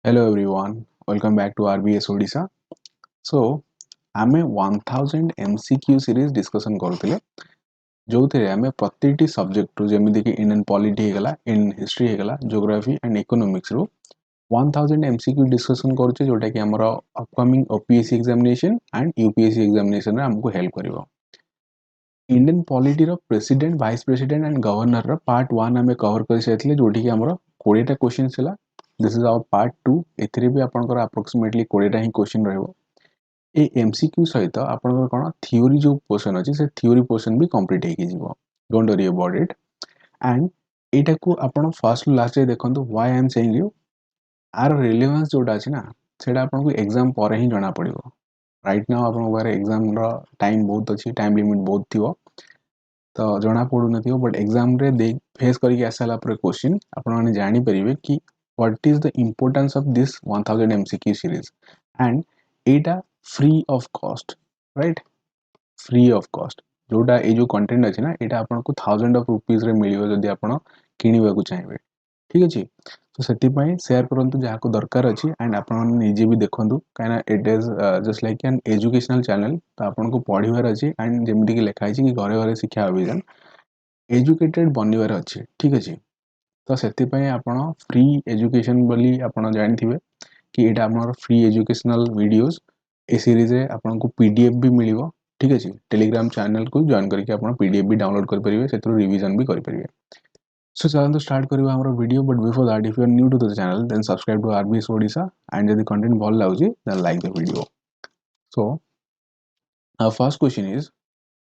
Hello everyone, welcome back to RBS Odisha. So, आमे 1000 MCQ series discussion करूथिले जोथिरे आमे प्रतिटी सब्जेक्ट रु जेमिति कि इंडियन पॉलिटी हेगला, इंडियन हिस्ट्री हेगला, ज्योग्राफी एंड इकोनॉमिक्स रु 1000 MCQ डिस्कशन करूचे जोटा कि हमर upcoming OPSC examination and UPSC examination रे हमको हेल्प करिवो। इंडियन पॉलिटी रो president, vice president and governor रो पार्ट 1 आमे कवर कर सेथिले जोटी कि हमर 20 टा क्वेश्चन थिला। दिस इज आवर पार्ट 2 एथिरे भी आपनकर अप्रोक्सीमेटली 20 टा ही क्वेश्चन रहबो। ए एमसीक्यू सहित आपनकर कोन थ्योरी जो पोर्शन अछि से थ्योरी पोर्शन भी कंप्लीट हेकि जीवो। Don't worry about it and एटा को आपण फर्स्ट लास्ट रे देखंतु why I am saying you are relevance जोटा अछि ना सेटा आपन को एग्जाम पर ही जणा पड़िबो। राइट नाउ आपन बारे एग्जाम रो टाइम बहुत अछि, टाइम लिमिट बहुत थिवो तो जणा पड़ू नथियो, बट एग्जाम रे दे फेस करके आसाला पर क्वेश्चन आपण माने जानि परिबे कि what is the importance of this 1000 MCQ series and एटा free of cost, right? Free of cost जोटा ए जो कंटेंट अछि ना एटा आपन को 1000 ऑफ रुपीस रे मिलियो जदी आपण किनिबा को चाहिबे। ठीक अछि, तो सेति पई शेयर करंतु जहा को दरकार अछि एंड आपण निजे भी देखंतु काना it is just like an educational channel. तो आपण को पढिबार अछि एंड जेमति कि लिखा अछि कि घरे घरे शिक्षा अभियान एजुकेटेड बनिबार अछि। ठीक अछि, तो सेति पई आपण फ्री एजुकेशन बोली आपण जानिथिबे कि एटा हमर फ्री एजुकेशनल वीडियोस ए सीरीज रे आपन को पीडीएफ भी मिलिबो। ठीक अछि, टेलीग्राम चैनल को जॉइन करके आपन पीडीएफ भी डाउनलोड कर परिबे, सेतरो रिवीजन भी कर परिबे। So चलନ୍ତୁ start करिबा हमर video, but before that if you are new to the channel then subscribe to RBS Odisha and यदि कंटेंट भल लागुची then like the video. So our first question is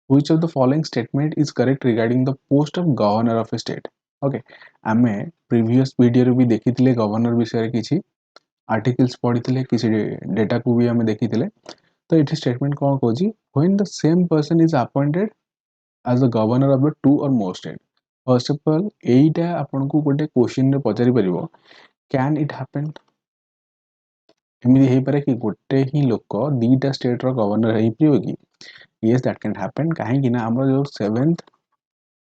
which of the following statement is correct regarding the post of governor of a state? Okay, आमे previous video रे भी देखिथिले governor विषय रे किछि articles पढिथिले, किछि डेटा को भी हमें देखिथिले। तो एठी स्टेटमेंट कोन कहूची when the same person is appointed as the governor of the two or more state। First of all एटा आपन को गोटे क्वेश्चन रे पचारि परिबो कैन इट हैपन, एमि हे पारे कि गोटे ही लोक दीटा स्टेट रो गवर्नर हे पियो कि? Yes that can happen. काहे कि ना हमर जो 7th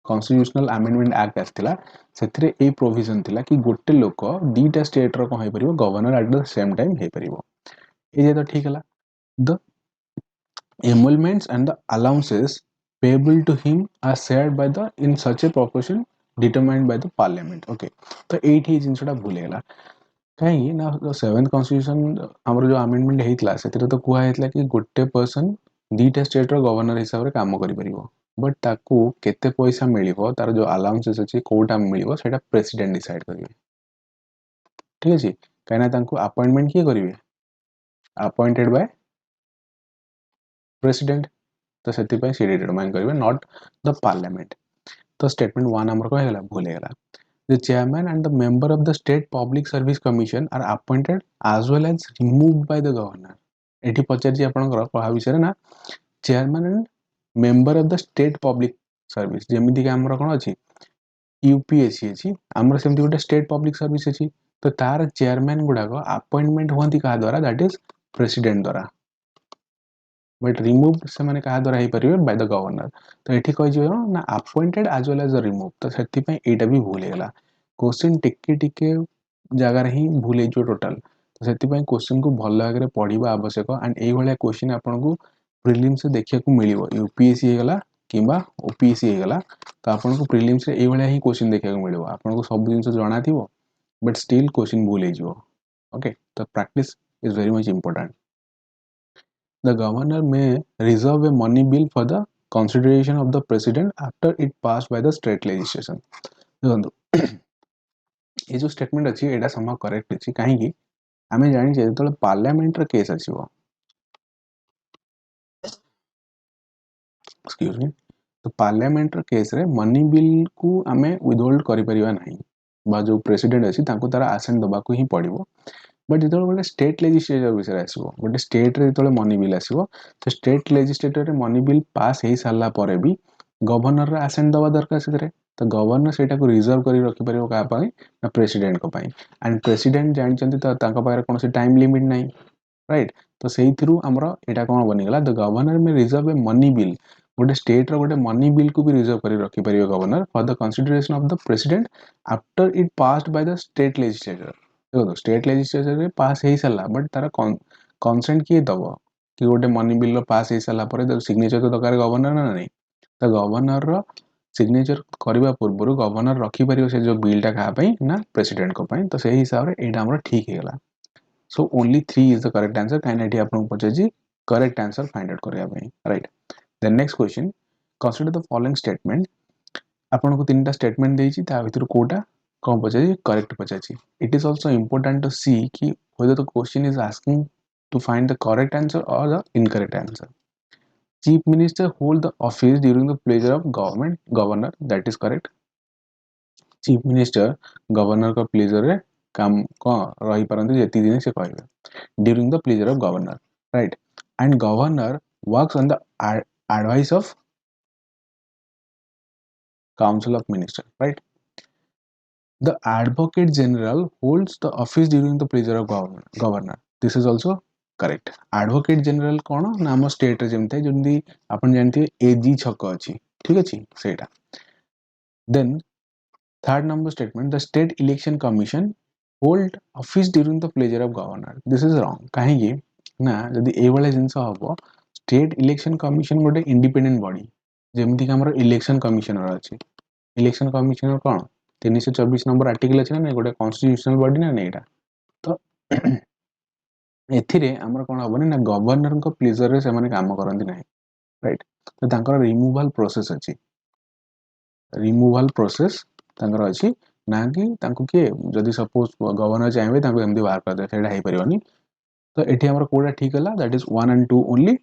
कॉन्स्टिट्यूशनल अमेंडमेंट एक्ट आस्थिला सेथिरे ए प्रोविजन थिला कि गोटे लोक दीटा स्टेट रो कोन हे परिबो governor at the same time हे परिबो। ए जे तो ठीक हला। The emoluments and the allowances payable to him are shared by the in such a proportion determined by the parliament। okay, तो 8 ही जिनसटा भूल गेला कहीं ना 7th कॉन्स्टिट्यूशन हमर जो अमेंडमेंट हेतला सेतिरे तो कुआ हेतला कि गोटे पर्सन दीटा स्टेट रो गवर्नर हिसाब रे काम करि परिबो, बट ताकू केते पैसा मिलिबो तार जो अलाउंसेस अछि कोटा मिलिबो सेटा प्रेसिडेंट डिसाइड करिवे। ठीक अछि, काइना तांको अपॉइंटमेंट के करिवे अपॉइंटेड बाय प्रेसिडेंट, तो सेति पय सी डिटरमाइन करिवे नॉट द पार्लियामेंट। तो स्टेटमेंट 1 हमर को हेला भूल गेला। The chairman and the member of the state public service commission are appointed as well as removed by the governor। एठी पचारजी आपनकर पहा विषय ना chairman and member of the state public service, जेमिति कि हमर कोन अछि यूपीएससी अछि, हमर सेमति गोटे स्टेट पब्लिक सर्विस अछि। तो तार चेयरमैन गुडा को अपॉइंटमेंट होंती का द्वारा दैट इज प्रेसिडेंट द्वारा, बट रिमूव से माने कहा द्वारा ही परिबे बाय द गवर्नर। तो एठी कहि जो ना appointed as well as remove, तो सेति पय एटा भी भूल गेला। क्वेश्चन टिके टिके जगह रे ही भूल जो टोटल, तो सेति पय क्वेश्चन को भल लागे पढिबा आवश्यक एंड एई भले क्वेश्चन आपन को प्रीलिम्स से देखिया को मिलिबो। यूपीएससी हेगला किबा ओपीएससी हेगला तो आपन को प्रीलिम्स रे एई भले ही क्वेश्चन देखिया को मिलिबो। आपन को सब जिंस जणा थिबो बट स्टिल क्वेश्चन भूल हे जिवो। ओके, तो practice is very much important. The governor may reserve a money bill for the consideration of the president after it passed by the state legislation। देखो ये जो स्टेटमेंट अछि एटा सम करेक्ट अछि, काहे कि हमें जानि जे तो पार्लियामेंट रे केस आसीबो, एक्सक्यूज मी, तो पार्लियामेंट रे केस रे मनी बिल को हमें विथहोल्ड करि परिबा नाही, बा जो प्रेसिडेंट अछि तांको तारा असेंट दबा को ही पड़िबो। बट जो गोटे स्टेट लेजिस्लेचर विषय आसो गोटे स्टेट रे जो मनी बिल आसो तो स्टेट लेजिस्लेटर रे मनी बिल पास हो सारा पर भी गवर्नर रे असेंट दबा दरकार से, तो गवर्नर सेटा को रिजर्व करी रखि परिबो का पई ना प्रेसिडेंट को पई एंड प्रेसिडेंट जानचंती तो तांका पारे कोनोसी टाइम लिमिट नाही, राइट? तो सेही थ्रू हमरो एटा कोन बनि गेला the governor may reserve a money bill, गोटे स्टेट रो गोटे मनी बिल को भी रिजर्व करी रखि परिबो governor for the consideration of the president after it passed by the state legislature. देखो स्टेट लेजिस्लेचर रे पास हो सारा बट तार कंसेंट किए दब कि गोटे मनी बिल पास हो सारा सिग्नेचर तो दरकार गवर्नर ना नहीं तो गवर्नर रो सिग्नेचर करने पूर्व गवर्नर रखिपर से जो बिलटा क्या ना प्रेसिडेंट को तो से हिसाब से यहाँ आम ठीक है so only 3 is the correct answer कहीं आपको पचार करेक्ट आंसर फाइंड आउट करने right then next question consider the following statement आपन को तीन टा स्टेटमेंट देछि ता भितर कोटा कौन पचारि करेक्ट पचाछि it is also important to see कि whether the question is asking to find the correct answer or the incorrect answer. Chief Minister hold the office during the pleasure of governor that is correct. Chief Minister governor का pleasure रे काम कौन रही परंतु जेती दिन से कहबे during the pleasure of governor right and governor works on the advice of council of minister right. The Advocate General holds the office during the pleasure of governor. This is also correct. Advocate General कौन ना आम state रे जेमते जंदी आपण जानते एजी छक अछि ठीक अछि सेटा then third number statement the state election commission hold office during the pleasure of governor. This is wrong काहे कि ना जदी ए वाला जिंस हबो स्टेट इलेक्शन कमिशन गोटे इंडिपेंडेंट बॉडी जेमति कि हमर इलेक्शन कमिशनर अछि इलेक्शन कमिशनर कौन 324 नंबर आर्टिकल अच्छे ना गोटे कन्स्टिट्यूशनल बॉडी ना एटा तो एथिरे हमर कोन हबनी ना गवर्नर को प्लेजर रे से माने काम करंती नाही राइट तो तांकर रिमूवल प्रोसेस अछि रिमूवल प्रोसेस तांकर अछि ना कि तांको के जदी सपोज गवर्नर चाहेबे तांको एमदी बाहर कर दे सेटा हे परिबनी तो एठी हमर कोडा ठीक हला that is 1 and 2 only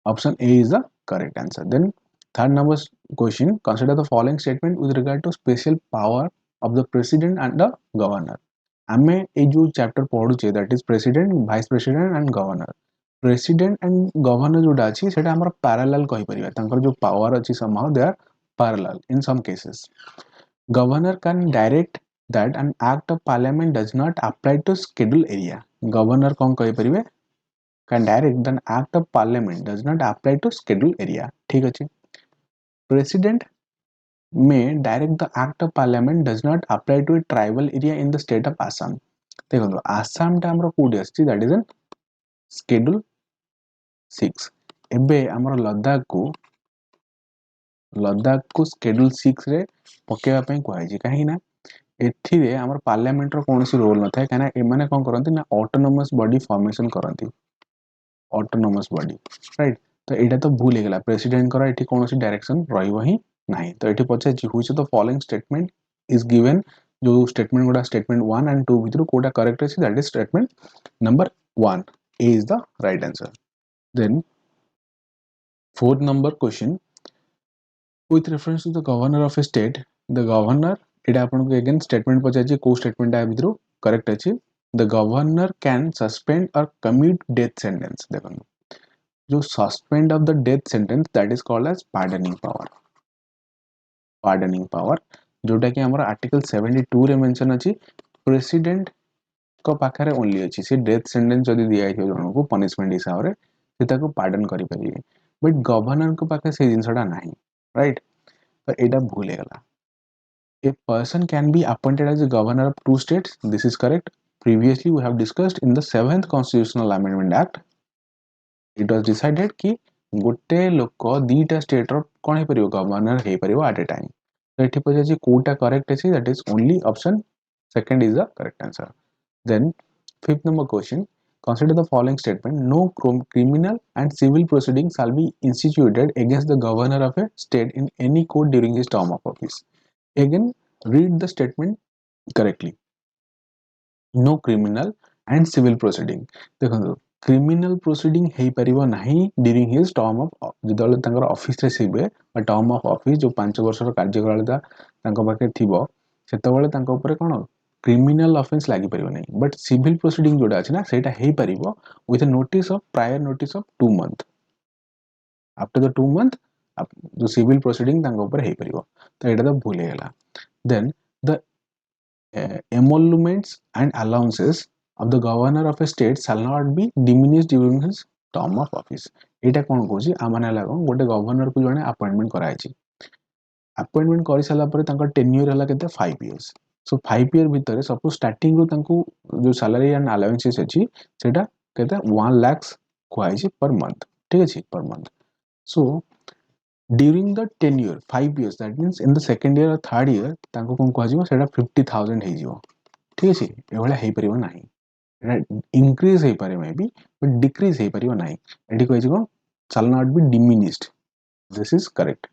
option A is the correct answer then third number question consider the following statement with regard to special power of the president and the governor आमे ए जो चैप्टर पढुचे that is president vice president and governor president and governor जोटा अछि सेटा हमर parallel कहि परिबा तांकर जो पावर अछि somehow they are parallel in some cases governor can direct that an act of parliament does not apply to schedule area governor कोन कहि परिबे can direct that an act of parliament does not apply to schedule area ठीक अछि president may direct the act of parliament does not apply to a tribal area in the state of Assam. देखो आसाम टा हमरो कोडी आछि that is an schedule 6 एबे हमरो लद्दाख को शेड्यूल 6 रे पकेवा पई कहै छी काहे ना एथिरे हमर पार्लियामेंट रो कोनोसी रोल न थाए काना ए माने कोन करंती ना ऑटोनोमस बॉडी फॉर्मेशन करंती ऑटोनोमस बॉडी राइट तो एटा तो भूल हे गेला प्रेसिडेंट करा एठी कोनोसी डायरेक्शन रहिबो ही नाही तो एठी पछे जी हुइछ the following statement is given जो स्टेटमेंट गुडा स्टेटमेंट 1 and 2 भितर कोटा करेक्ट अछि दैट इज स्टेटमेंट नंबर 1 ए is the right answer then fourth number question with reference to the governor of a state the governor एटा आपन को again statement पछे अछि को स्टेटमेंट आ भितर करेक्ट अछि the governor can suspend or commute death sentence देखो जो suspend of the death sentence that is called as pardoning power जोटा कि हमर आर्टिकल 72 रे मेंशन अछि प्रेसिडेंट को पाखरे ओनली अछि से डेथ सेंटेंस जदी दिया आइथो जणो को पनिशमेंट हिसाब रे से ताको पार्डन करि परिबे बट गवर्नर को पाखे से जिंसडा नाही राइट तो एटा भूल हे गला a person can be appointed as a governor of two states this is correct previously we have discussed in the 7th constitutional amendment act it was decided कि गोटे लोक दीटा स्टेट रो कोन हे परिबो गवर्नर हे परिबो एट ए टाइम तो एठी पछे जे कोटा करेक्ट अछि that is only option second is the correct answer then fifth number question consider the following statement no criminal and civil proceedings shall be instituted against the governor of a state in any court during his term of office again read the statement correctly no criminal and civil proceeding देखो criminal proceeding हे परिबो नाही during his term of जदल तांकर office रे सिबे term of office जो 5 वर्ष रो कार्यकालता तांको पाके थिबो सेतबेले तांको ऊपर कोन क्रिमिनल ऑफेंस लागि परिबो नाही बट सिविल प्रोसीडिंग जोडा अछि ना सेटा हे परिबो with a notice of prior notice of 2 month after the 2 month जो सिविल प्रोसीडिंग तांको ऊपर हे परिबो तो एटा तो भूल गेला then the emoluments and allowances of the governor of a state shall not be diminished during his term of office Etah cone Cozi आ माने लागो गोटे गवर्नर को जने अपॉइंटमेंट करायछि अपॉइंटमेंट करि साला परे तांकर टेन्योर हला केते 5 इयर्स सो 5 ईयर भितर सपोज स्टार्टिंग रो तांको जो सैलरी एंड अलाउंसेस अछि सेटा केते 1 लाख कुआइछि पर मंथ, ठीक अछि, per month. So during the tenure 5 years, that means in the second year और थर्ड ईयर तांको कोन कुआजिबो सेटा 50,000 हे जिवो, ठीक अछि। एभला हे परिबो नाही, एटा इंक्रीज हे पारे मे बी बट डिक्रीज हे परिबो नाही। एठी कहै छै कोन shall not be diminished, this is correct.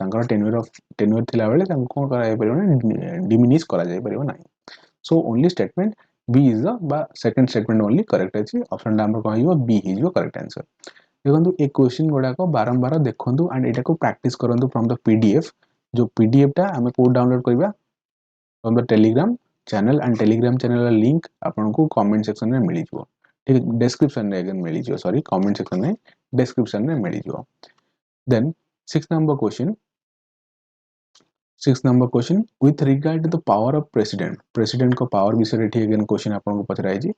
तांकर टेन्योर थिला बेले तांको कोन करा हे परिबो ना, डिमिनिश करा जाय परिबो नाही। So only statement B is the बा सेकंड स्टेटमेंट ओनली करेक्ट अछि। ऑप्शन दा हमर कहइबो B is the correct answer. देखो ए क्वेश्चन गुड़ा को बारंबार देखो एंड एटा को प्रैक्टिस करंतु फ्रॉम द पीडीएफ। जो पीडीएफ टा हमें को डाउनलोड करबा from the Telegram channel, and Telegram channel link आपन को कमेंट सेक्शन में मिली जिवो, ठीक है, डिस्क्रिप्शन में अगेन मिली जिवो, सॉरी कमेंट सेक्शन में डिस्क्रिप्शन में मिली जिवो। Then 6 number question with regard to the power of president, president को पावर विषय एठी अगेन क्वेश्चन आपन को पचराई जी।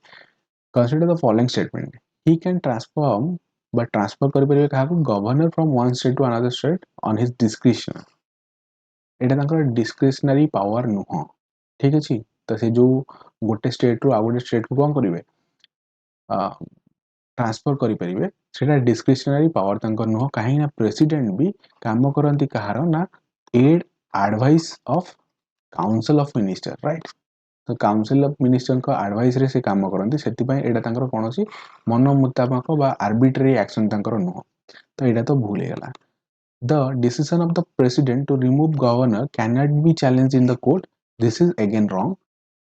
Consider the following statement, he can transform but transfer कर परिबे काहा को governor from one state to another state on his description. एटा तांकर डिस्क्रिशनरी पावर नुह, ठीक अछि। तो से जो गोटे स्टेट रो आ गोटे स्टेट को कोन करिवे ट्रांसफर करि परिबे, सेटा डिस्क्रिशनरी पावर तांकर नुह। काहे ना प्रेसिडेंट भी काम करंती कहारो ना ad advice of council of minister, right. तो काउंसिल ऑफ मिनिस्टर को एडवाइस रे से काम करंती, सेति पय एटा तांकर कोनोसी मन मुताबिक बा आर्बिट्रेरी एक्शन तांकर नुह। तो एटा तो भूल हे गला। The decision of the president to remove governor cannot be challenged in the court. This is again wrong.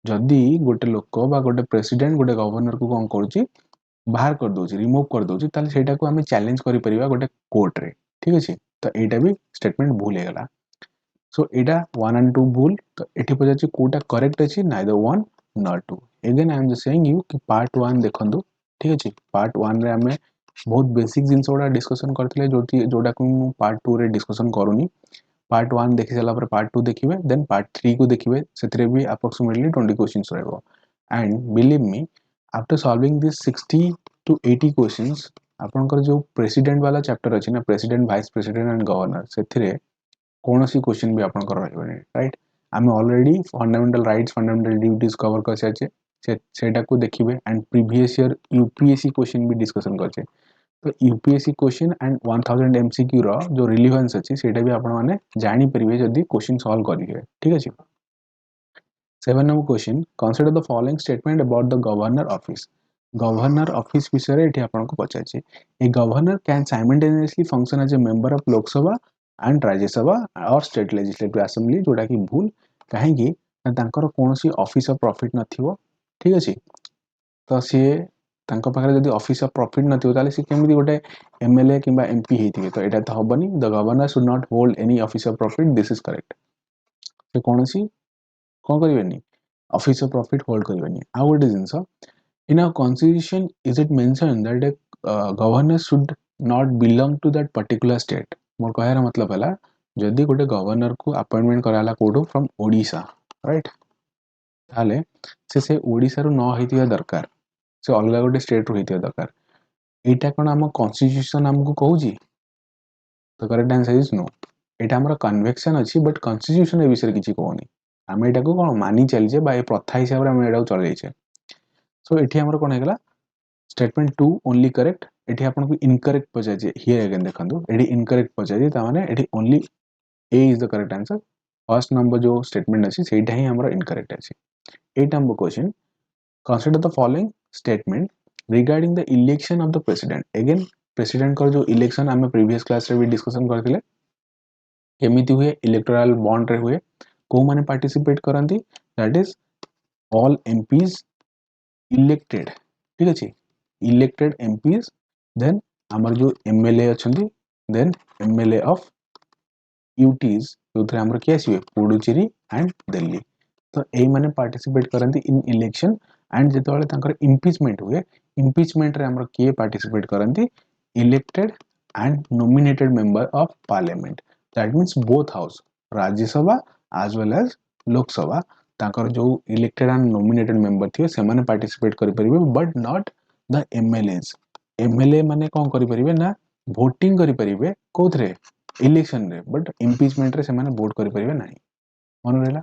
जदि गोटे लोक बा गोटे प्रेसिडेंट गोटे गवर्नर को कोन करूची बाहर कर दोची, रिमूव कर दोची, ताले सेटा को हमें चैलेंज करि परिबा गोटे कोर्ट रे, ठीक अछि। तो एटा भी स्टेटमेंट भूल हे गला। सो एटा 1 and 2 भूल। तो एठी पजाची कोटा करेक्ट अछि, neither 1 not 2। Again I am just saying you कि पार्ट 1 देखंदु, ठीक अछि। पार्ट 1 रे हमें बहुत बेसिक जिनस गुड़ा डिस्कशन करथिले, जोटा को पार्ट 2 रे डिस्कशन करूनी। पार्ट 1 देखि साला पर पार्ट 2 देखिबे, देन पार्ट 3 को देखिबे, सेतरे भी अप्रोक्सीमेटली 20 क्वेश्चंस रहबो। And believe me, after solving this 60 to 80 questions, आपनकर जो प्रेसिडेंट वाला चैप्टर अछि ना, president vice president and governor, सेथिरे कोनोसी क्वेश्चन भी आपनकर रहबे, राइट। आमे already fundamental rights fundamental duties cover कर साचे, सेटा को देखिबे। And previous year UPSC question भी डिस्कशन करछे। तो यूपीएससी क्वेश्चन एंड 1000 एमसीक्यू रो जो रिलेवेंस अछि सेटा भी आपण माने जानि परिबे जदी क्वेश्चन सॉल्व करिवे, ठीक अछि। 7 number question, consider the following statement about the governor office. Governor office विषय एठी आपण को पचाछि। A governor can simultaneously function as a member of Lok Sabha and Rajya Sabha और स्टेट लेजिस्लेटिव असेंबली, जोटा कि भूल। काहे कि तांकर कोनोसी ऑफिस ऑफ प्रॉफिट नथिवो, ठीक अछि। तो सी तांको पाखरे जदी ऑफिस ऑफ प्रॉफिट नथिवो ताले सी केमिति गोटे एमएलए किबा एमपी हेतिबे। तो एटा तो हबनी। The governor should not hold any office of profit, this is correct. तो कोनोसी कोन करिवेनी ऑफिस ऑफ प्रॉफिट होल्ड करिवेनी। आ गोटे जिंस in a constitution is it mention that a governor should not belong to that particular state. मोर कहयार मतलब हला जदी गोटे गवर्नर को अपॉइंटमेंट कराला कोडो फ्रॉम ओडिशा, राइट, ताले से ओडिशा रो न हेतिया दरकार, से अलग गोटे स्टेट रो हेतिया दरकार। एटा कोन हम कॉन्स्टिट्यूशन हमको कहूजी। तो करेक्ट आंसर इज नो। एटा हमर कन्वेक्शन अछि बट कॉन्स्टिट्यूशन ए विषय किछि कहूनी। हम एटा को कोन मानी चलजे बा ए प्रथा हिसाब रे हम एटा को चलै छै। सो एठी हमर कोन हेगला स्टेटमेंट 2 ओनली करेक्ट। एठी आपन को इनकरेक्ट पजाजे, हियर अगेन देखंदु एठी इनकरेक्ट पजाजे, ता माने एठी only A is the correct answer. First number जो स्टेटमेंट अछि सेटा ही हमर इनकरेक्ट अछि। 8 number question, consider the following statement regarding the election of the president. Again president का जो election हमें previous class रे भी discussion करथिले, केमिति हुए electoral bond रे हुए, को माने participate करंती, that is all MPs elected, ठीक अछि, elected MPs, then हमर जो MLA अछंती, then MLA of UTs, जोथरे हमर के आसीबे पुडुचेरी एंड दिल्ली। तो ए माने पार्टिसिपेट करंती इन इलेक्शन। एंड जेतोले तांकर इम्पीचमेंट हुए, इम्पीचमेंट रे हमर के पार्टिसिपेट करंती, elected and nominated member of parliament, that means both house, Rajya Sabha as well as Lok Sabha. तांकर जो इलेक्टेड एंड नॉमिनेटेड मेंबर थिए से माने पार्टिसिपेट करि परिबे, but not the MLAs. MLA माने कोन करि परिबे ना वोटिंग करि परिबे कोथरे इलेक्शन रे, बट इम्पीचमेंट रे से माने वोट करि परिबे नाही। मन रहला।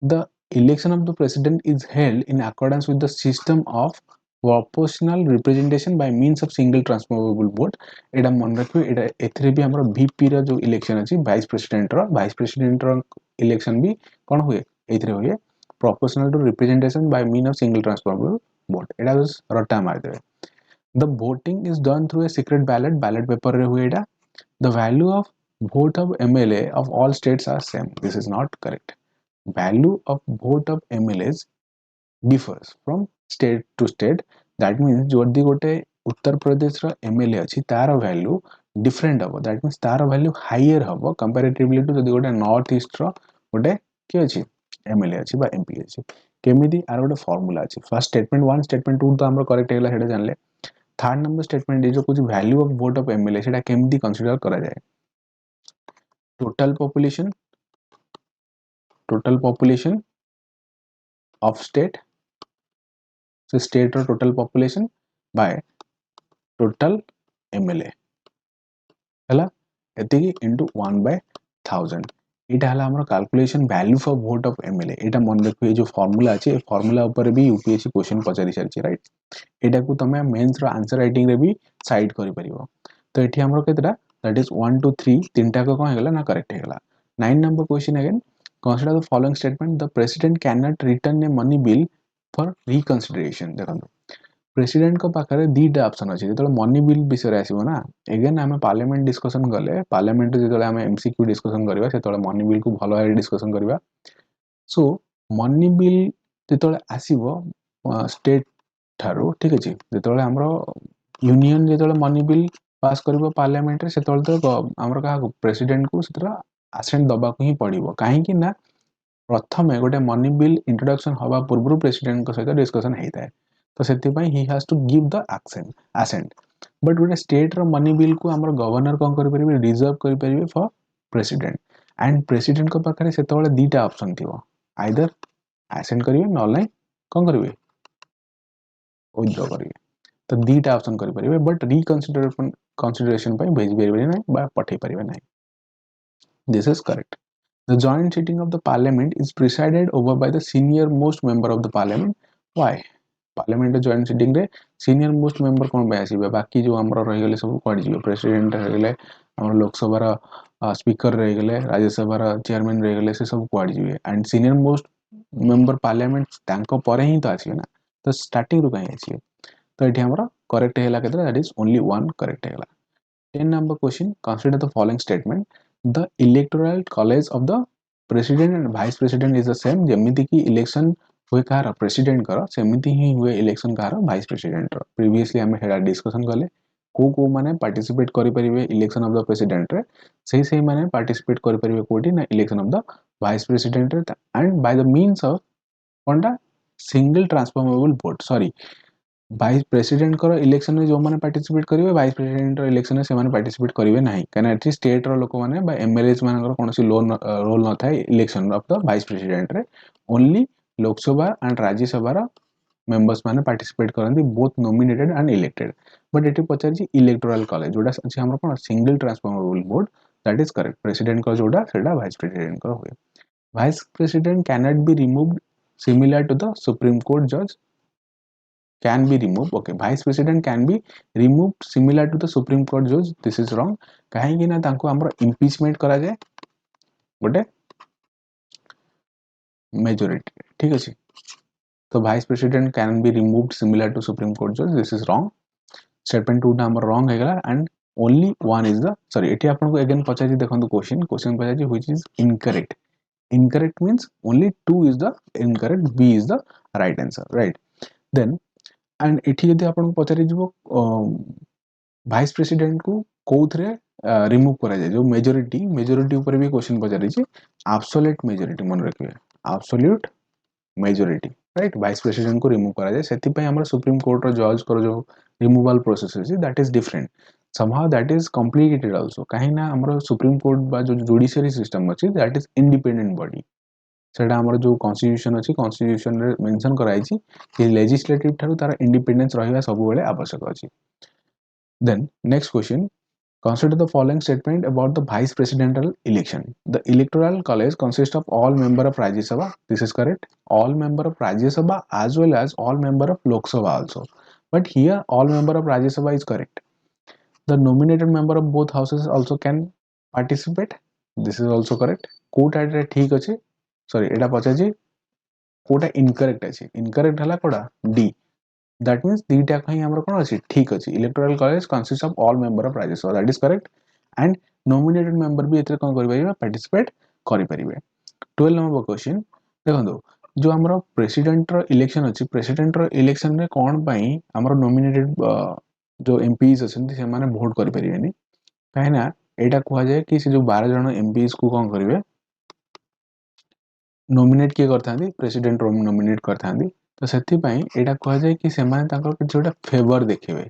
The election of the president is held in accordance with the system of proportional representation by means of single transferable vote. एटा मन रखिए एटा एथरे भी हमर VP रो जो इलेक्शन अछि वाइस प्रेसिडेंट रो इलेक्शन भी कोन हुए एथरे हुए proportional to representation by means of single transferable vote. एटा बस रटा मार देबे. The voting is done through a secret ballot paper रे हुए एटा. The value of vote of MLA of all states are same. This is not correct. Value of vote of MLAs differs from state to state. That means जदि गोटे उत्तर प्रदेश रो MLA अछि तार value different हबो. That means तार value higher हबो comparatively to जदि गोटे north east रो गोटे के अछि MLA अछि बा MP अछि. केमिति आर गोटे फार्मूला अछि. फर्स्ट स्टेटमेंट 1 स्टेटमेंट 2 तो हमरो करेक्ट हेला हेडा जानले. थर्ड नंबर स्टेटमेंट जो कुछ value of vote of MLA सेटा केमिति कंसीडर करा जाए. Total population of state, so state or total population by total MLA हला एतिकी into 1/1000. एटा हला हमर calculation value for vote of MLA. एटा मन रखियो जो फार्मूला अछि ए फार्मूला ऊपर भी UPSC क्वेश्चन पचारि सारछि राइट. एटा को तमे मेंस रो आंसर राइटिंग रे भी साइड करि परिबो. तो एठी हमर केतरा दैट इज 1 2 3 तीनटा को कोन हेला ना करेक्ट हेला. 9 number question again consider the following statement. The president cannot return a money bill for reconsideration. देखो प्रेसिडेंट को पाखरे दीटा ऑप्शन अछि जेतले मनी बिल विषय रे आसीबो ना. अगेन हम पार्लियामेंट डिस्कशन गले पार्लियामेंट जेतले हम MCQ डिस्कशन करबा सेतले मनी बिल को भलो है डिस्कशन करबा. सो मनी बिल जेतले आसीबो स्टेट थारो ठीक अछि जेतले हमरो यूनियन जेतले मनी बिल पास करबो पार्लियामेंट रे सेतले तो हमरो का प्रेसिडेंट को सेतरा आसेंट दबा को ही पड़िबो. काहे कि ना प्रथमे गोटे मनी बिल इंट्रोडक्शन हवा पूर्व प्रेसिडेंट को सहित डिस्कशन हेता है. तो सेति पई he has to give the assent. But गोटे स्टेट रो मनी बिल को हमर गवर्नर कोन करि परिबे रिजर्व करि परिबे फॉर प्रेसिडेंट. एंड प्रेसिडेंट को पाखरे सेतोले दीटा ऑप्शन थिबो आइदर असेंट करिवे न नै कोन करिवे विथड्रॉ करिवे. तो दीटा ऑप्शन करि परिबे बट कंसीडरेशन पई भेज परिबे नै बा पठै परिबे नै. This is correct. The joint sitting of the parliament is presided over by the senior most member of the parliament. Why? Parliament joint sitting रे senior most member कोन बे आसीबे बाकी जो हमरो रहि गेले सब कोड जियो प्रेसिडेंट रहि गेले हमरो लोकसभा रा स्पीकर रहि गेले राज्यसभा रा चेयरमैन रहि गेले से सब code Jio and senior most member parliament तांको परे ही तो आसीबे ना. तो स्टार्टिंग रु कहीं आसीबे. तो एठी हमरो करेक्ट हेला केतरा that is only one correct हेला. 10 number question. Consider the following statement. The electoral college of the president and vice president is the same. जेमिति की इलेक्शन हुए कार प्रेसिडेंट कर सेमिति ही हुए इलेक्शन कार वाइस प्रेसिडेंट रो. Previously हम हेडा discussion करले को माने participate करि परिबे इलेक्शन ऑफ द प्रेसिडेंट रे सही माने पार्टिसिपेट करि परिबे कोठी ना election of the vice president रे and by the means of कोनटा single transformable vote. Sorry vice president को इलेक्शन में जो माने पार्टिसिपेट करिवे वाइस प्रेसिडेंट रो इलेक्शन में से माने पार्टिसिपेट करिवे नाही काना एठी स्टेट रो लोक माने बा एमएलएस मानकर कोनसी रोल न थाए election of the vice president रे. ओनली लोकसभा एंड राज्यसभा रो मेंबर्स माने पार्टिसिपेट करंती both nominated and elected. But एठी पचार जी इलेक्टोरल कॉलेज जोडा अछि हमर कोन single transformable vote that is correct. President को जोडा सेडा वाइस प्रेसिडेंट को होय. Vice president can not be removed similar to the supreme court जज can be removed. Okay, vice president can be removed similar to the supreme court judge. This is wrong. काहे कि ना तांको हमरो impeachment करा जाए गोटे majority ठीक अछि. तो vice president can be removed similar to supreme court judge. This is wrong. Statement 2 ना हमर wrong हेगला and only one is the sorry एठी आपन को again पचाजी देखंतु question पचाजी which is incorrect. Incorrect means only 2 is the incorrect, B is the right answer, right? Then and एठी यदि आपन पचारि जिवो वाइस प्रेसिडेंट को कोथरे रिमूव करा जाय जो मेजॉरिटी ऊपर भी क्वेश्चन पचारि छी. एब्सोल्यूट मेजॉरिटी मन रखिबे absolute majority right. Vice president को रिमूव करा जाय सेति पय हमर सुप्रीम कोर्ट रो जज कर जो रिमूवल प्रोसेस अछि that is different. somehow that is complicated also काहे ना हमर सुप्रीम कोर्ट बा जो जुडिशियरी सिस्टम अछि दैट इज इंडिपेंडेंट बॉडी. सेटा हमर जो कॉन्स्टिट्यूशन अछि कॉन्स्टिट्यूशन रे मेंशन कराई छी कि लेजिस्लेटिव थारु तार इंडिपेंडेंस रहिबा सब बेले आवश्यक अछि. Then next question Consider the following statement about the vice presidential election. The electoral college consists of all member of Rajya Sabha. This is correct. All member of Rajya Sabha as well as all member of Lok Sabha also. But here all member of Rajya Sabha is correct. The nominated member of both houses also can participate. This is also correct. कोटा एटा ठीक अछि. Sorry, एटा पचाछि. Kota incorrect अछि. Incorrect हला कोडा D. That means दीटा कहीं हमर कोन अछि ठीक अछि. Electoral college consists of all member of Rajya Sabha. That is correct. And nominated member भी एतरे कोन करि परिबे participate करि परिबे. 12 नंबर क्वेश्चन देखंदो जो हमर प्रेसिडेंट रो इलेक्शन अछि प्रेसिडेंट रो इलेक्शन रे कोन पई हमर नॉमिनेटेड जो एमपीज अछंती से माने वोट करि परिबेनी काहेना एटा कुआ जाय कि से जो 12 जण एमपीज को कोन करिवे नॉमिनेट के करथांदी प्रेसिडेंट रो नॉमिनेट करथांदी तो सेति पई एटा कुआ जाय कि से माने ताकर किछोटा favour देखिबे.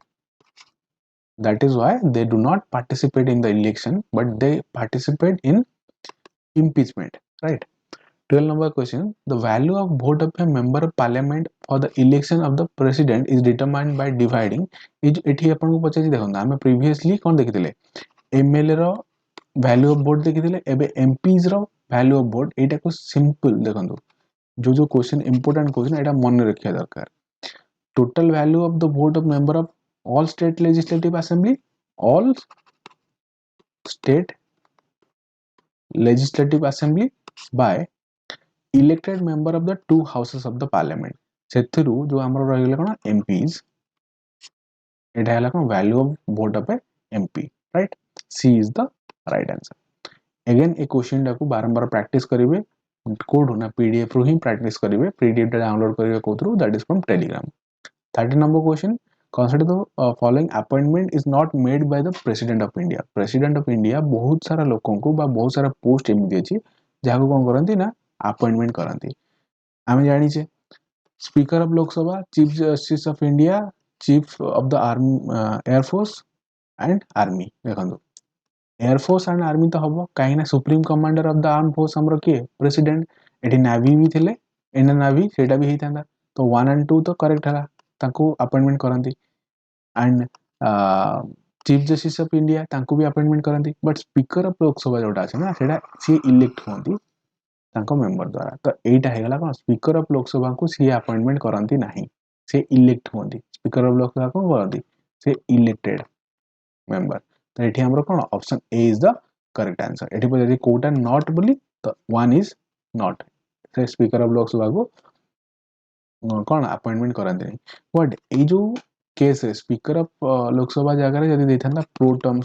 That is why they do not participate in the election but they participate in impeachment, right? 12 number question. The value of vote of a member of parliament for the election of the president is determined by dividing. एठी अपन को पचाछि देखन हम previously कोन देखिथिले MLA रो value of vote देखिथिले एबे एमपीज रो वैल्यू ऑफ वोट एटा को सिंपल देखन जो क्वेश्चन इंपोर्टेंट क्वेश्चन एटा मन रखिया दरकार. Total value of the vote of member of all state legislative assembly, all state legislative assembly by elected member of the two houses of the parliament. सेथिरु जो हमर रहिले कोन MPs एटा हला कोन value of vote of a MP, right? C is the right answer. Again A question डाकू बारंबार practice करिवे code ना PDF रो ही practice करिवे. PDF download करिवे को through that is from Telegram. 13 number question. Consider the following appointment is not made by the president of India. President of India बहुत सारा लोकों को बा बहुत सारा पोस्ट एमती अछि जाको कोन करंती ना अपॉइंटमेंट करंती. आमे जानि छे speaker of Lok Sabha, chief justice of India, chief of the army air force and army. देखंदो एयरफोर्स एंड आर्मी तो हबो काहे ना supreme commander of the arm force हमरो के प्रेसिडेंट. एठी नेवी भी थिले इंडियन नेवी सेटा भी हितांदा तो 1 and 2 तो करेक्ट हला ताको अपॉइंटमेंट करंती. And chief justice of India तांको भी अपॉइंटमेंट करंती. बट स्पीकर ऑफ लोकसभा जोटा अछि ना सेटा सी इलेक्ट होंती तांको मेंबर द्वारा. तो एटा हेगला कोन स्पीकर ऑफ लोकसभा को सी अपॉइंटमेंट करंती नाही से इलेक्ट होंती. स्पीकर ऑफ लोकसभा को करंती से इलेक्टेड मेंबर. तो एठी हमरो कोन option A is the correct answer. एठी पर यदि कोटा नॉट बोली तो 1 इज नॉट. से स्पीकर ऑफ लोकसभा को कोन अपॉइंटमेंट करंती नहीं. बट ए जो केस है स्पीकर ऑफ लोकसभा जगह रे यदि देथांदा प्रोटर्म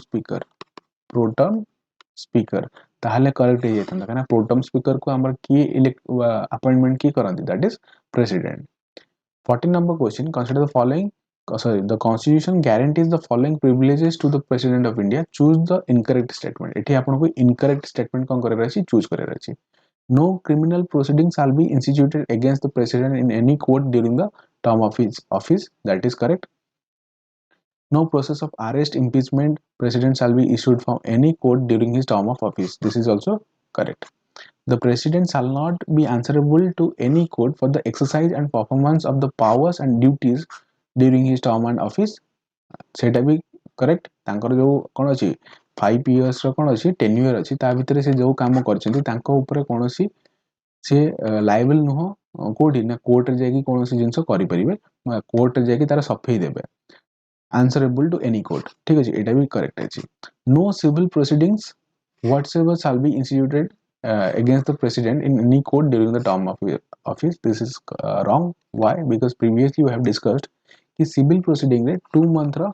स्पीकर ताहले करेक्ट हे जेतंदा काना प्रोटर्म स्पीकर को हमर की इलेक्ट अपॉइंटमेंट की करंती that is president. 14 number question. Consider the following the constitution guarantees the following privileges to the president of India. Choose the incorrect statement. एठी आपन को incorrect statement कोन करे अछि चूज करे अछि. No criminal proceedings shall be instituted against the president in any court during the term of his office. That is correct. No process of arrest, impeachment, president shall be issued from any court during his term of office. This is also correct. The president shall not be answerable to any court for the exercise and performance of the powers and duties during his term and office. सेटा भी correct. तांकर जो कोन अछि 5 years रो कोन अछि tenure अछि ता भितरे से जो काम करछन्ती तांको ऊपर कोनोसी से लायबल नुहो कोडी ना कोर्ट रे जाकी कोनोसी जिंसो करि परिबे कोर्ट रे जाकी तार सफेई देबे answerable to any court. ठीक अछि एटा भी करेक्ट अछि. No civil proceedings whatsoever shall be instituted against the president in any court during the term of office. This is wrong. Why? Because previously we have discussed कि civil proceeding रे 2 month रो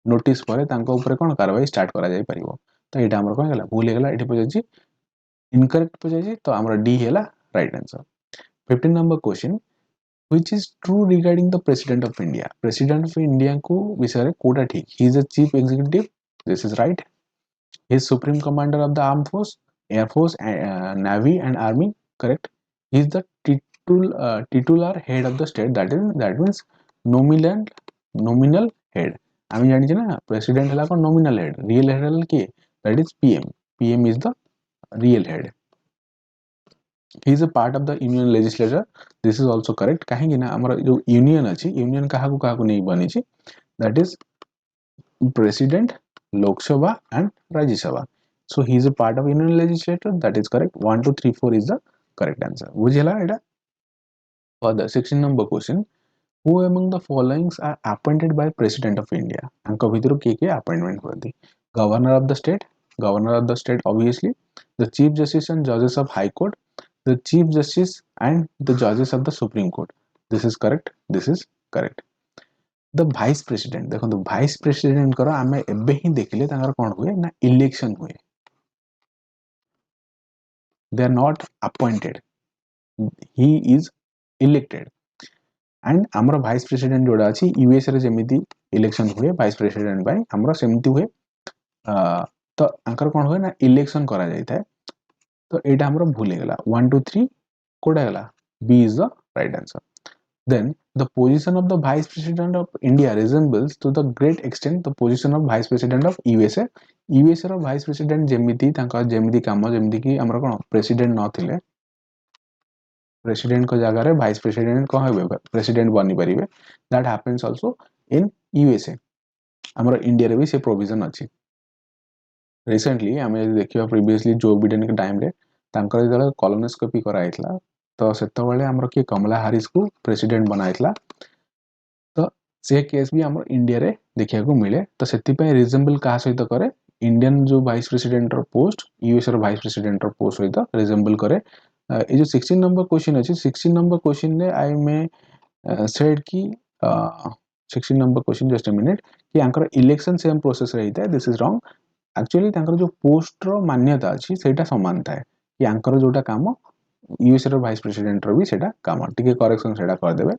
notice परे तांको ऊपर कोन कार्रवाई start करा जाय परिबो. तो एटा हमर कोन गेला भूल गेला एठी पजाची इनकरेक्ट पजाची तो हमर D Hella right answer. 15 number question. Which is true regarding the president of India. President of India को विषय रे कोटा ठीक. He is the chief executive. This is right. He is supreme commander of the armed force, air force, navy and army. Correct. He is the titular head of the state. That means nominal head. आमी जानि छै ना president हला को nominal head. Real head हला के that is PM. PM is the real head. He is a part of the union legislature. This is also correct. काहे ना हमर जो union अछि union काहा को नहीं बनी छी that is president Lok Sabha and Rajya Sabha. So he is a part of Union Legislature. That is correct. 1, 2, 3, 4 is the correct answer. बुझेला एटा? Further, 16 number question. Who among the following are appointed by President of India? अंक भितर किए appointment करती? Governor of the state. Governor of the state obviously. The Chief Justice and Judges of High Court. The Chief Justice and the Judges of the Supreme Court. This is correct. This is correct. The vice president देखो vice president कर आम एबे ही देखिले कौन हुए ना election हुए they are not appointed he is elected and आमर भाइस प्रेसिडेंट जोड़ा अच्छी यूएस रे जेमिति इलेक्शन हुए भाइस प्रेसिडेंट बाय आमर सेमति हुए तो आंकर कौन हुए ना इलेक्शन करा जाय थाए तो एटा हमर भूल गेला 1 2 3 कोडा गेला B is the right answer Then the position of the Vice President of India resembles to the great extent the position of Vice President of USA. USA ର Vice President ଯେମିତି ତାଙ୍କ ଯେମିତି କାମ ଯେମିତି କି ଆମର କଣ President ନଥିଲେ President को ଜାଗାରେ Vice President କଣ ହେବେ President ବନି ପାରିବେ that happens also in USA. ଆମର इंडिया रे भी से प्रोविजन अछि. Recently ଆମେ ଦେଖିବା previously Joe Biden के टाइम रे तांकर जेतले कॉलोनोस्कोपी करा हैतला तो सेतबेले हमर कि कमला हारिस को प्रेसिडेंट बनाइतला तो से केस भी हमर इंडिया रे देखिया को मिले तो सेति पे रिजेंबल का सहित करे इंडियन जो वाइस प्रेसिडेंट रो पोस्ट यूएस रो वाइस प्रेसिडेंट रो पोस्ट सहित रिजेंबल करे ए जो 16 नंबर क्वेश्चन अछि 16 नंबर क्वेश्चन रे आई मे सेड कि 16 number question just a minute कि आंकर इलेक्शन सेम प्रोसेस रहिता है दिस इज रॉन्ग एक्चुअली तांकर जो पोस्ट रो मान्यता अछि सेटा समान थाए कि आंकर जोटा काम यूएस रो वाइस प्रेसिडेंट रो भी सेटा काम टिके करेक्शन सेटा कर देबे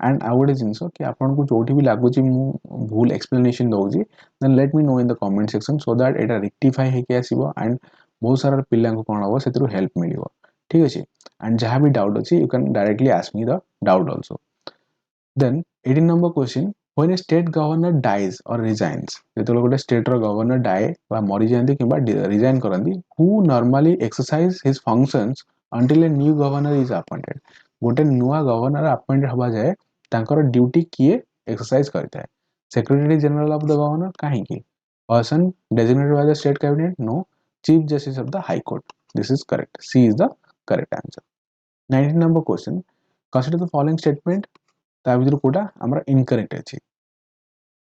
एंड आ गोटे जिंस कि आपन को जोठी भी लागु छी मु भूल एक्सप्लेनेशन दउजी then let me know in the comment section so that एटा रेक्टिफाई हे के आसीबो एंड बहुत सारा पिल्ला को कोन होबो सेतरु हेल्प मिलिबो ठीक अछि एंड जहां भी डाउट अछि you can directly ask me the doubt also then 18 number question when a state governor dies or resigns जेतलो गोटे स्टेट रो गवर्नर डाए बा मरि जानती किबा रिजाइन करंती who normally exercise his functions until a new governor is appointed गोटे नुआ गवर्नर अपॉइंटेड हबा जाए तांकर ड्यूटी किए एक्सरसाइज करता है secretary general of the governor काहे की person designated by the state cabinet no chief justice of the high court this is correct C is the correct answer 19 number question consider the following statement ता भितर कोटा हमरा incorrect अछि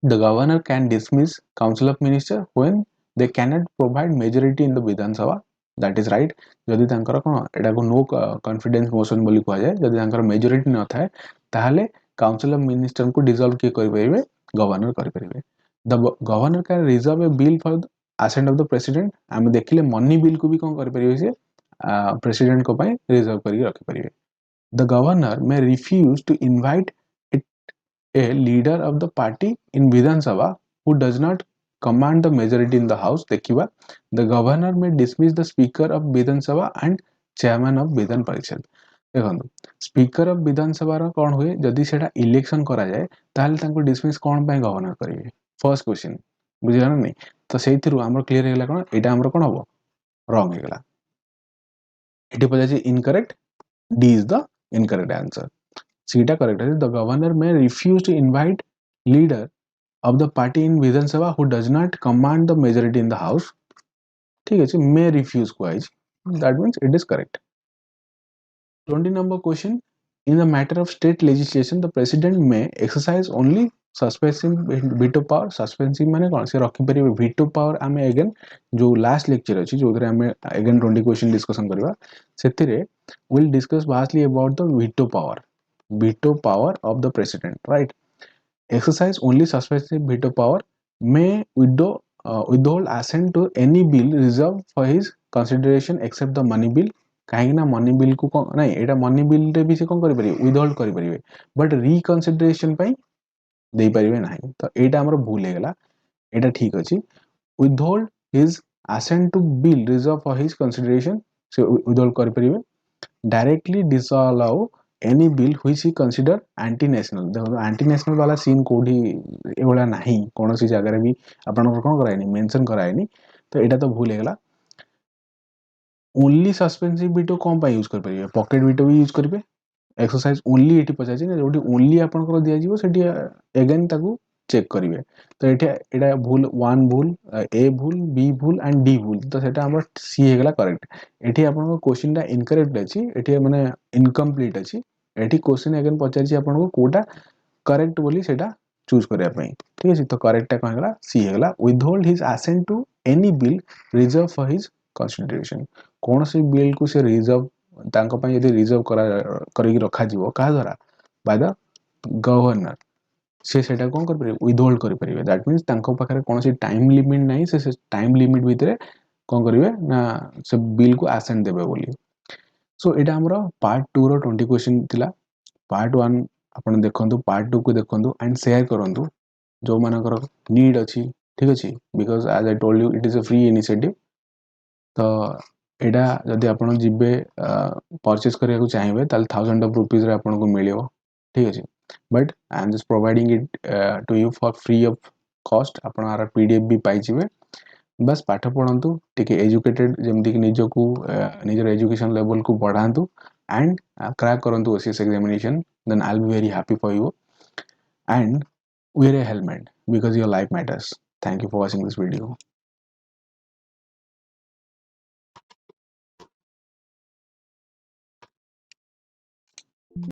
the governor can dismiss council of minister when they cannot provide majority in the Vidhan Sabha that is right जदि तांकर कोन एटा को no confidence motion बोली कहा जाए जदि तांकर मेजॉरिटी न थाए ताहले काउंसिल ऑफ मिनिस्टर को डिसॉल्व के करि परिबे गवर्नर करि परिबे the governor can reserve a bill for assent of the president हम देखिले मनी बिल को भी कोन करि परिबे से प्रेसिडेंट को पय रिजर्व करि रखि परिबे the governor may refuse to invite a leader of the party in Vidhan Sabha who does not command the majority in the house देखिबा the governor may dismiss the speaker of Vidhan Sabha and chairman of Vidhan Parishad देखंतु speaker of Vidhan Sabha रो कोन हुए जदि सेटा election करा जाए ताहले तांको dismiss कोन पय गवर्नर करिवे फर्स्ट क्वेश्चन बुझिला नै तो सेइथिरु हमर क्लियर हेला कोन एटा हमर कोन हबो रॉन्ग हेला एटी पजाची incorrect D is the incorrect answer सीटा करेक्ट है the governor may refuse to invite leader of the party in Vidhan Sabha who does not command the majority in the house ठीक है may refuse को eyes that means it is correct 20 number question in the matter of state legislation the president may exercise only suspensive veto power suspensive माने कोन से रखि परिबे veto power आमे again जो last lecture अछि जो दरे आमे अगेन 20 क्वेश्चन डिस्कशन करबा सेतिरे we'll discuss vastly about the veto power of the president right exercise only suspensive veto power may withhold assent to any bill reserved for his consideration except the money bill काहे ना money bill को नहीं एटा money bill रे भी से कोन करि परिबे withhold करि परिबे बट रिकंसीडरेशन पई देई परिबे नाही तो एटा हमर भूल हे गेला एटा ठीक अछि withhold his assent to bill reserved for his consideration से withhold करि परिबे directly disallow any bill which he consider anti national देखो anti national वाला सीन कोडी एवला नाही कोनोसी जगह रे भी आपन को कोन कराइनी मेंशन कराइनी तो एटा तो भूल हेगला ओनली सस्पेंसिव वीटो कोन पा यूज कर परिबे पॉकेट वीटो भी यूज करबे एक्सरसाइज ओनली एटी पचाची ना जोटी ओनली आपन को दिया जीवो सेटी अगेन ताकू चेक करेंगे तो ये भूल 1 भूल ए भूल बी भूल एंड डी भूल तो सेटा हमर सी हेगला करेक्ट एठी आपन क्वेश्चन टा इनकरेक्ट अछि एठी माने इनकम्प्लीट अछि एठी क्वेश्चन अगेन पचारछि आपन कोटा करेक्ट बोली सेटा चूज करिया पई ठीक अछि तो करेक्ट टा कहला सी हेगला withhold his assent to any bill reserve for his consideration कौन सी बिल को से रिजर्व तांको पई यदि रिजर्व करी रखा जीवो का द्वारा बाय द गवर्नर से सेटा कोन कर परिबे विथहोल्ड करि परिबे दैट मींस तांको पाखरे कोनोसी टाइम लिमिट नाही से टाइम लिमिट भितरे कोन करिवे ना से बिल को असेंट देबे बोली सो एटा हमरो पार्ट 2 रो 20 क्वेश्चन थिला पार्ट 1 आपण देखंतु पार्ट 2 को देखंतु एंड शेयर करंतु जो मानकर नीड अछि ठीक अछि because as I told you it is a free initiative तो एटा जदि आपण जिबे परचेस करिया को चाहिबे ताल 1000 ऑफ रुपीस रे आपण को मिलियो ठीक अछि but I am just providing it to you for free of cost आपण आर पीडीएफ भी पाई जिबे बस पाठ पढंतु टिके एजुकेटेड जेमति कि निजो को निजर एजुकेशन लेवल को बढ़ांतु एंड क्रैक करंतु OCS examination then I will be very happy for you and wear a helmet because your life matters. Thank you for watching this video.